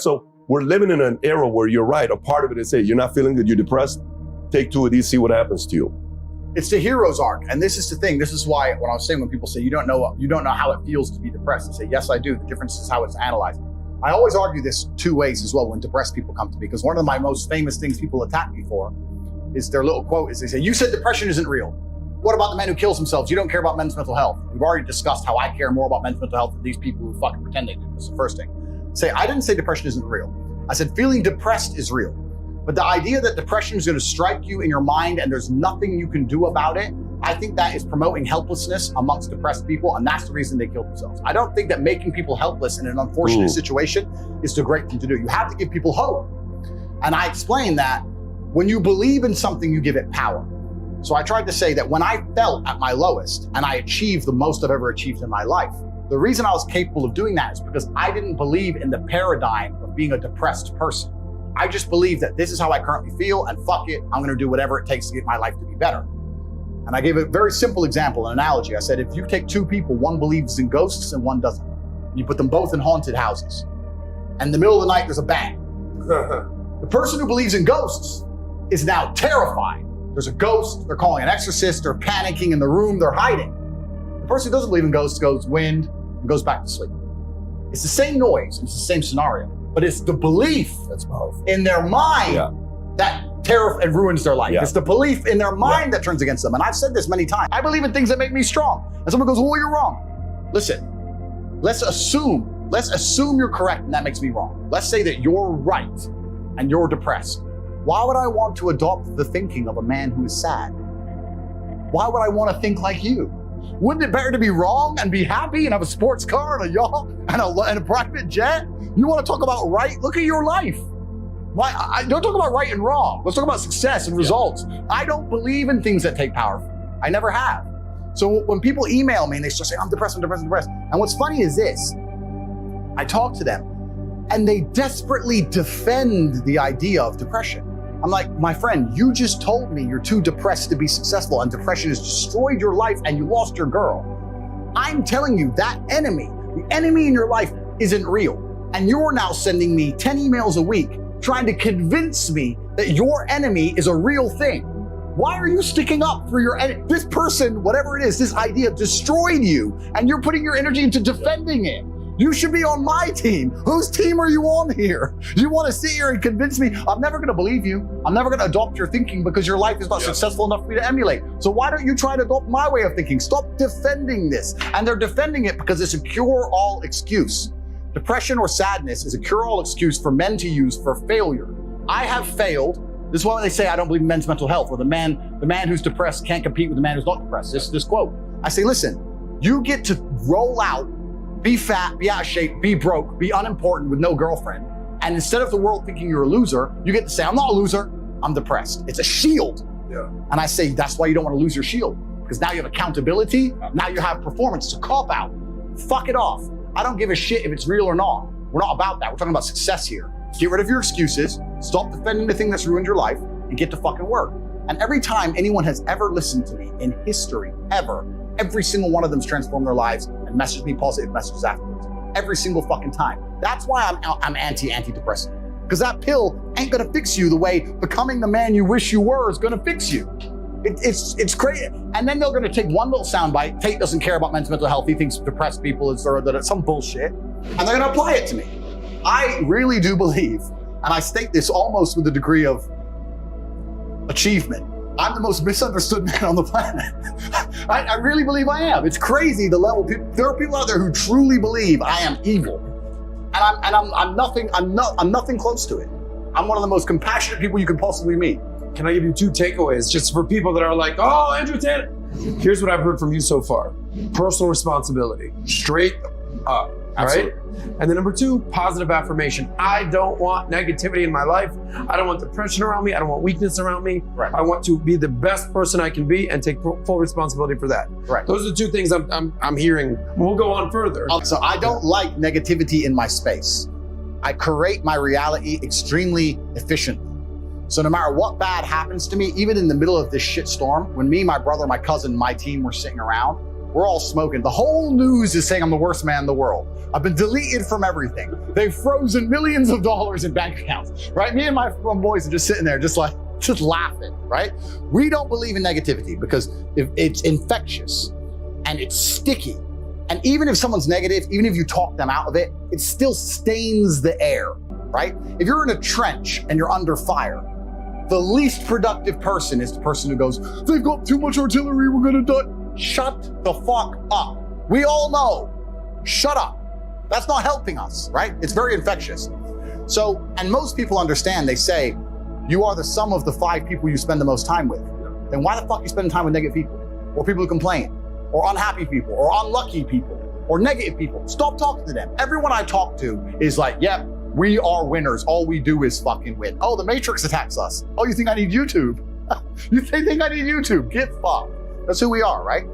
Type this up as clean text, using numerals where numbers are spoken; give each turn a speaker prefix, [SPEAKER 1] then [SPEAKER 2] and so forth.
[SPEAKER 1] So we're living in an era where you're right. A part of it is, hey, you're not feeling good, you're depressed. Take 2 of these, see what happens to you.
[SPEAKER 2] It's the hero's arc. And this is the thing. This is why when I was saying, when people say, you don't know how it feels to be depressed, I say, yes, I do. The difference is how it's analyzed. I always argue this 2 ways as well when depressed people come to me, because one of my most famous things people attack me for is their little quote is they say, you said depression isn't real. What about the men who kills themselves? You don't care about men's mental health. We've already discussed how I care more about men's mental health than these people who fucking pretend they do. That's the first thing. Say, I didn't say depression isn't real. I said feeling depressed is real. But the idea that depression is going to strike you in your mind and there's nothing you can do about it, I think that is promoting helplessness amongst depressed people, and that's the reason they kill themselves. I don't think that making people helpless in an unfortunate situation is the great thing to do. You have to give people hope. And I explained that when you believe in something, you give it power. So I tried to say that when I felt at my lowest and I achieved the most I've ever achieved in my life, the reason I was capable of doing that is because I didn't believe in the paradigm of being a depressed person. I just believed that this is how I currently feel, and fuck it, I'm gonna do whatever it takes to get my life to be better. And I gave a very simple example, an analogy. I said, if you take 2 people, one believes in ghosts and one doesn't, you put them both in haunted houses, and in the middle of the night, there's a bang. The person who believes in ghosts is now terrified. There's a ghost, they're calling an exorcist, they're panicking in the room, they're hiding. The person who doesn't believe in ghosts goes wind and goes back to sleep. It's the same noise, it's the same scenario, but it's the belief
[SPEAKER 1] that's powerful
[SPEAKER 2] in their mind that and ruins their life. It's the belief in their mind that turns against them. And I've said this many times. I believe in things that make me strong. And someone goes, well, you're wrong. Listen, let's assume you're correct and that makes me wrong. Let's say that you're right and you're depressed. Why would I want to adopt the thinking of a man who is sad? Why would I want to think like you? Wouldn't it better to be wrong and be happy and have a sports car and a yacht and a private jet? You want to talk about right? Look at your life. Why? I don't talk about right and wrong. Let's talk about success and results. I don't believe in things that take power from me. I never have. So when people email me and they start saying, I'm depressed. And what's funny is this, I talk to them and they desperately defend the idea of depression. I'm like, my friend, you just told me you're too depressed to be successful and depression has destroyed your life and you lost your girl. I'm telling you that the enemy in your life isn't real. And you're now sending me 10 emails a week trying to convince me that your enemy is a real thing. Why are you sticking up for your enemy? This person, whatever it is, this idea destroyed you and you're putting your energy into defending it. You should be on my team. Whose team are you on here? You want to sit here and convince me? I'm never going to believe you. I'm never going to adopt your thinking because your life is not successful enough for me to emulate. So why don't you try to adopt my way of thinking? Stop defending this. And they're defending it because it's a cure-all excuse. Depression or sadness is a cure-all excuse for men to use for failure. I have failed. This is why they say I don't believe in men's mental health, or the man who's depressed can't compete with the man who's not depressed. This quote. I say, listen, you get to roll out, be fat, be out of shape, be broke, be unimportant with no girlfriend. And instead of the world thinking you're a loser, you get to say, I'm not a loser, I'm depressed. It's a shield. And I say, that's why you don't want to lose your shield, because now you have accountability, now you have performance. It's a cop-out. Fuck it off. I don't give a shit if it's real or not. We're not about that. We're talking about success here. Get rid of your excuses, stop defending the thing that's ruined your life, and get to fucking work. And every time anyone has ever listened to me in history, ever, every single one of them's transformed their lives and messaged me positive messages afterwards. Every single fucking time. That's why I'm anti-depressant. Because that pill ain't gonna fix you the way becoming the man you wish you were is gonna fix you. It's crazy. And then they're gonna take one little soundbite. Tate doesn't care about men's mental health. He thinks depressed people is some bullshit. And they're gonna apply it to me. I really do believe, and I state this almost with a degree of achievement, I'm the most misunderstood man on the planet. I really believe I am. It's crazy the level. There are people out there who truly believe I am evil. And I'm nothing close to it. I'm one of the most compassionate people you could possibly meet.
[SPEAKER 3] Can I give you 2 takeaways just for people that are like, oh, Andrew Tate? Here's what I've heard from you so far. Personal responsibility, straight up,
[SPEAKER 2] Absolutely.
[SPEAKER 3] right? And then number 2, positive affirmation. I don't want negativity in my life. I don't want depression around me. I don't want weakness around me.
[SPEAKER 2] Right.
[SPEAKER 3] I want to be the best person I can be and take full responsibility for that.
[SPEAKER 2] Right.
[SPEAKER 3] Those are the 2 things I'm hearing. We'll go on further.
[SPEAKER 2] So I don't like negativity in my space. I create my reality extremely efficiently. So no matter what bad happens to me, even in the middle of this shit storm, when me, my brother, my cousin, my team were sitting around, we're all smoking. The whole news is saying I'm the worst man in the world. I've been deleted from everything. They've frozen millions of dollars in bank accounts, right? Me and my boys are just sitting there just laughing, right? We don't believe in negativity because if it's infectious and it's sticky. And even if someone's negative, even if you talk them out of it, it still stains the air, right? If you're in a trench and you're under fire, the least productive person is the person who goes, they've got too much artillery, we're gonna die. Shut the fuck up. We all know, shut up. That's not helping us, right? It's very infectious. So, and most people understand, they say, you are the sum of the 5 people you spend the most time with. Then why the fuck are you spending time with negative people? Or people who complain? Or unhappy people? Or unlucky people? Or negative people? Stop talking to them. Everyone I talk to is like, yep, we are winners. All we do is fucking win. Oh, the Matrix attacks us. Oh, you think I need YouTube? You think I need YouTube? Get fucked. That's who we are, right?